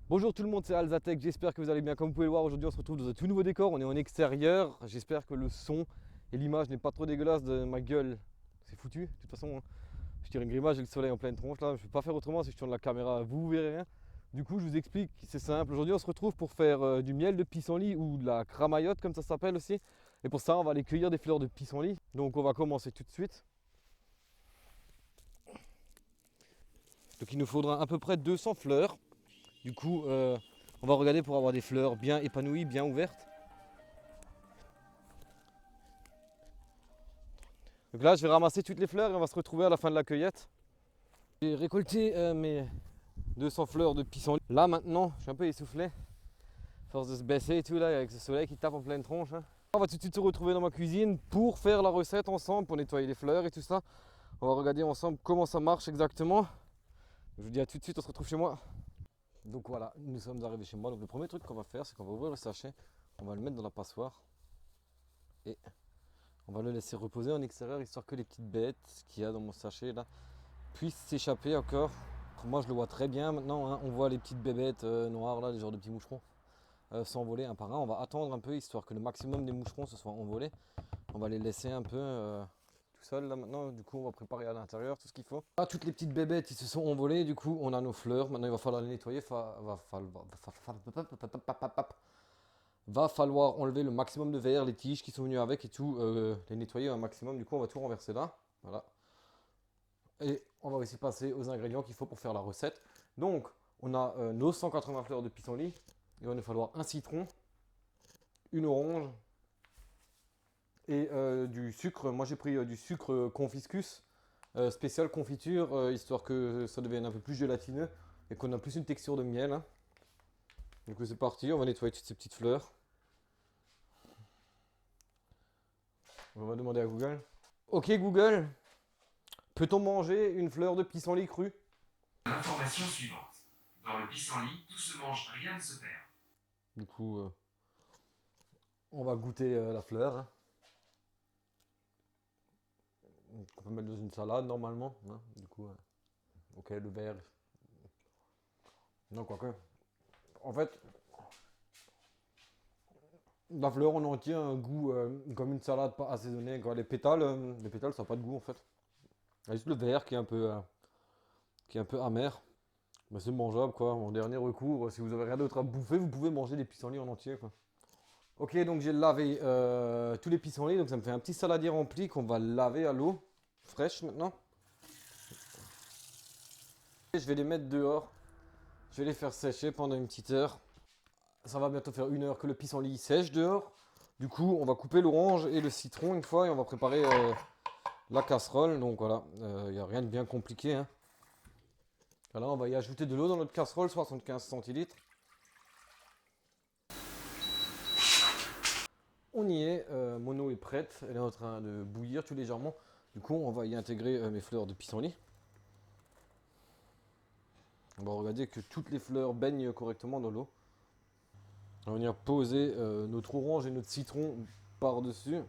Bonjour tout le monde, c'est Alzatec, j'espère que vous allez bien. Comme vous pouvez le voir, aujourd'hui on se retrouve dans un tout nouveau décor, on est en extérieur. J'espère que le son et l'image n'est pas trop dégueulasse de ma gueule. C'est foutu, de toute façon, hein. Je tire une grimace, j'ai le soleil en pleine tronche là, je ne peux pas faire autrement si je tourne la caméra, vous verrez rien. Du coup je vous explique, c'est simple, aujourd'hui on se retrouve pour faire du miel de pissenlit ou de la cramaillotte comme ça s'appelle aussi. Et pour ça on va aller cueillir des fleurs de pissenlit, donc on va commencer tout de suite. Donc il nous faudra à peu près 200 fleurs. Du coup, on va regarder pour avoir des fleurs bien épanouies, bien ouvertes. Donc là, je vais ramasser toutes les fleurs et on va se retrouver à la fin de la cueillette. J'ai récolté mes 200 fleurs de pissenlit. Là, maintenant, je suis un peu essoufflé. Force de se baisser et tout, là, avec ce soleil qui tape en pleine tronche, hein. On va tout de suite se retrouver dans ma cuisine pour faire la recette ensemble, pour nettoyer les fleurs et tout ça. On va regarder ensemble comment ça marche exactement. Je vous dis à tout de suite, on se retrouve chez moi. Donc voilà, nous sommes arrivés chez moi. Donc le premier truc qu'on va faire, c'est qu'on va ouvrir le sachet. On va le mettre dans la passoire. Et on va le laisser reposer en extérieur, histoire que les petites bêtes qu'il y a dans mon sachet là puissent s'échapper encore. Moi je le vois très bien maintenant, hein. On voit les petites bébêtes noires là, les genres de petits moucherons s'envoler un par un. On va attendre un peu, histoire que le maximum des moucherons se soient envolés. On va les laisser un peu tout seuls là maintenant. Du coup on va préparer à l'intérieur tout ce qu'il faut. Là, toutes les petites bébêtes ils se sont envolées, du coup on a nos fleurs. Maintenant il va falloir les nettoyer. Va falloir enlever le maximum de verre, les tiges qui sont venues avec et tout, les nettoyer un maximum. Du coup, on va tout renverser là. Voilà. Et on va aussi passer aux ingrédients qu'il faut pour faire la recette. Donc, on a nos 180 fleurs de pissenlit. Il va nous falloir un citron, une orange et du sucre. Moi, j'ai pris du sucre confiscus, spécial confiture, histoire que ça devienne un peu plus gélatineux et qu'on a plus une texture de miel, hein. Du coup, c'est parti. On va nettoyer toutes ces petites fleurs. On va demander à Google. Ok Google, peut-on manger une fleur de pissenlit crue? L'information suivante. Dans le pissenlit, tout se mange, rien ne se perd. Du coup, on va goûter la fleur, hein. On peut mettre dans une salade normalement, hein. Du coup, ok, le verre. Non, quoique. En fait, la fleur en entier a un goût comme une salade pas assaisonnée, quoi. Les pétales, ça n'a pas de goût en fait. Il y a juste le verre qui est un peu amer. Mais c'est mangeable quoi. En dernier recours, si vous avez rien d'autre à bouffer, vous pouvez manger des pissenlits en entier, quoi. Ok, donc j'ai lavé tous les pissenlits, donc ça me fait un petit saladier rempli qu'on va laver à l'eau fraîche maintenant. Et je vais les mettre dehors, je vais les faire sécher pendant une petite heure. Ça va bientôt faire une heure que le pissenlit sèche dehors. Du coup, on va couper l'orange et le citron une fois et on va préparer la casserole. Donc voilà, il n'y a rien de bien compliqué, hein. Voilà, on va y ajouter de l'eau dans notre casserole, 75 centilitres. On y est, mon eau est prête, elle est en train de bouillir tout légèrement. Du coup, on va y intégrer mes fleurs de pissenlit. On va regarder que toutes les fleurs baignent correctement dans l'eau. On va venir poser notre orange et notre citron par-dessus.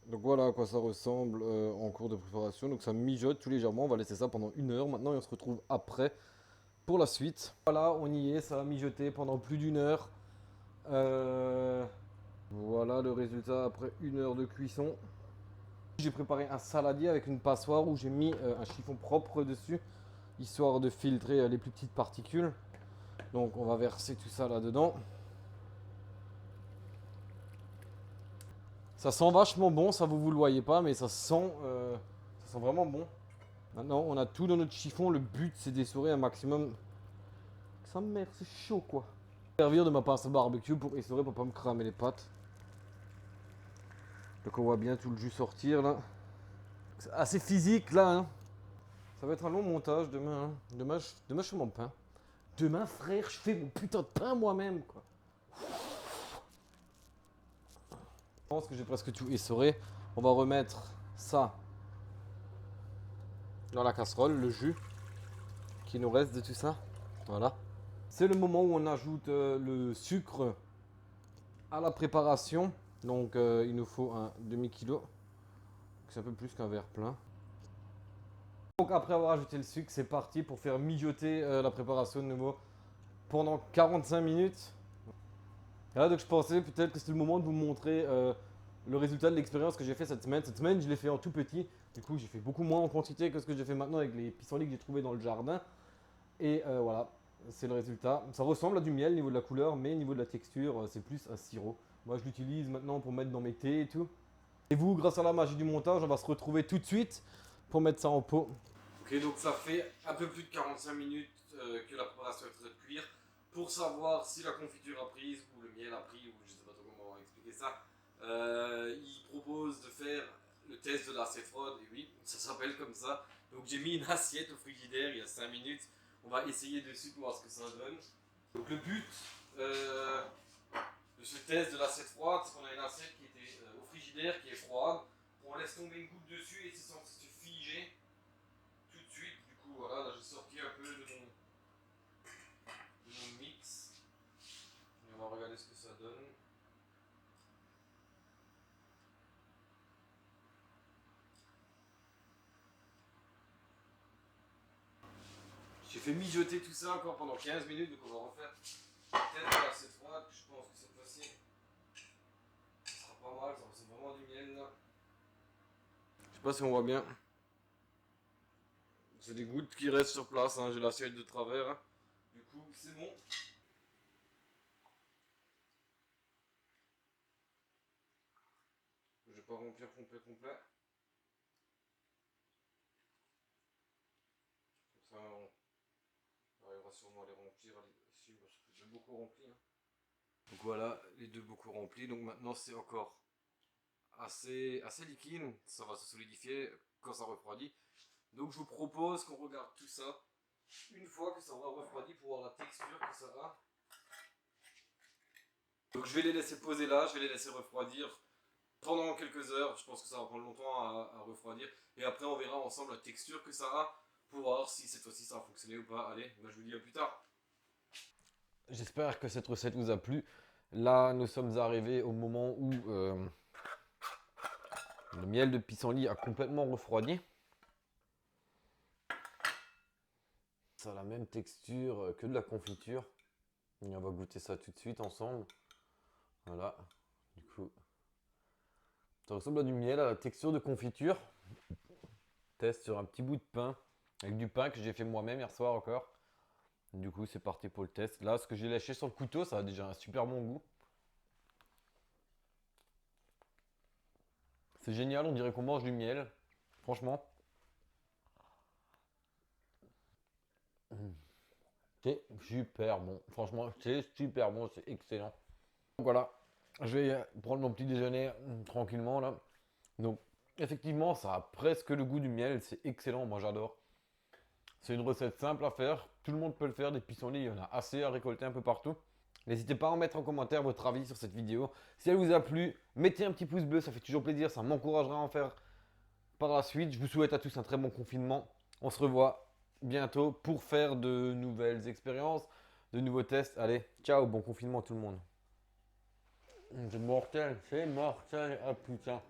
Donc voilà à quoi ça ressemble en cours de préparation. Donc ça mijote tout légèrement. On va laisser ça pendant une heure maintenant et on se retrouve après pour la suite. Voilà, on y est, ça a mijoté pendant plus d'une heure. Voilà le résultat après une heure de cuisson. J'ai préparé un saladier avec une passoire où j'ai mis un chiffon propre dessus, histoire de filtrer les plus petites particules. Donc on va verser tout ça là-dedans. Ça sent vachement bon, ça vous le voyez pas, mais ça sent vraiment bon. Maintenant on a tout dans notre chiffon, le but c'est d'essorer un maximum. Sa mère, c'est chaud quoi. Servir de ma pince à barbecue pour essorer pour pas me cramer les pattes. Donc on voit bien tout le jus sortir là. C'est assez physique là, hein. Ça va être un long montage demain, hein. Demain je fais mon pain. Demain frère, je fais mon putain de pain moi-même quoi. Je pense que j'ai presque tout essoré. On va remettre ça dans la casserole, le jus qui nous reste de tout ça. Voilà. C'est le moment où on ajoute le sucre à la préparation. Donc il nous faut un demi-kilo. C'est un peu plus qu'un verre plein. Donc après avoir ajouté le sucre, c'est parti pour faire mijoter la préparation de nouveau pendant 45 minutes. Voilà, donc je pensais peut-être que c'était le moment de vous montrer le résultat de l'expérience que j'ai fait cette semaine. Cette semaine, je l'ai fait en tout petit. Du coup, j'ai fait beaucoup moins en quantité que ce que j'ai fait maintenant avec les pissenlits que j'ai trouvés dans le jardin. Et voilà, c'est le résultat. Ça ressemble à du miel au niveau de la couleur, mais au niveau de la texture, c'est plus un sirop. Moi, je l'utilise maintenant pour mettre dans mes thés et tout. Et vous, grâce à la magie du montage, on va se retrouver tout de suite pour mettre ça en pot. Ok, donc ça fait un peu plus de 45 minutes que la préparation est en train de cuire. Pour savoir si la confiture a prise ou le miel a pris, ou je sais pas trop comment expliquer ça, il propose de faire le test de l'assiette froide. Et oui, ça s'appelle comme ça. Donc j'ai mis une assiette au frigidaire il y a 5 minutes. On va essayer dessus pour voir ce que ça donne. Donc le but de ce test de l'assiette froide, c'est qu'on a une assiette qui était au frigidaire, qui est froide. On laisse tomber une goutte dessus et c'est censé se figer tout de suite. Du coup, voilà, là j'ai sorti un peu de mon mix. Et on va regarder ce que ça donne. J'ai fait mijoter tout ça encore pendant 15 minutes, donc on va refaire peut-être l'assiette froide. Je pense que cette fois-ci, ça sera pas mal, ça ressemble vraiment du miel là. Je sais pas si on voit bien. C'est des gouttes qui restent sur place, hein. J'ai l'assiette de travers. Hein. Du coup, c'est bon. Je vais pas remplir complet. Comme ça, on arrivera sûrement à les remplir ici parce que j'ai beaucoup rempli. Hein. Donc voilà, les deux beaucoup remplis. Donc maintenant, c'est encore assez liquide. Ça va se solidifier quand ça refroidit. Donc je vous propose qu'on regarde tout ça une fois que ça aura refroidi pour voir la texture que ça a. Donc je vais les laisser poser là, je vais les laisser refroidir pendant quelques heures. Je pense que ça va prendre longtemps à refroidir. Et après on verra ensemble la texture que ça a pour voir si cette fois-ci ça a fonctionné ou pas. Allez, moi je vous dis à plus tard. J'espère que cette recette vous a plu. Là nous sommes arrivés au moment où le miel de pissenlit a complètement refroidi. Ça a la même texture que de la confiture. Et on va goûter ça tout de suite ensemble. Voilà. Du coup, ça ressemble à du miel, à la texture de confiture. Test sur un petit bout de pain. Avec du pain que j'ai fait moi-même hier soir encore. Du coup, c'est parti pour le test. Là, ce que j'ai lâché sur le couteau, ça a déjà un super bon goût. C'est génial, on dirait qu'on mange du miel. Franchement. C'est super bon. Franchement, c'est super bon, c'est excellent. Donc voilà, je vais prendre mon petit déjeuner tranquillement là. Donc effectivement, ça a presque le goût du miel, c'est excellent, moi j'adore. C'est une recette simple à faire, tout le monde peut le faire, des pissenlits, il y en a assez à récolter un peu partout. N'hésitez pas à en mettre en commentaire votre avis sur cette vidéo. Si elle vous a plu, mettez un petit pouce bleu, ça fait toujours plaisir, ça m'encouragera à en faire par la suite. Je vous souhaite à tous un très bon confinement. On se revoit bientôt pour faire de nouvelles expériences, de nouveaux tests. Allez, ciao, bon confinement tout le monde. C'est mortel, ah putain.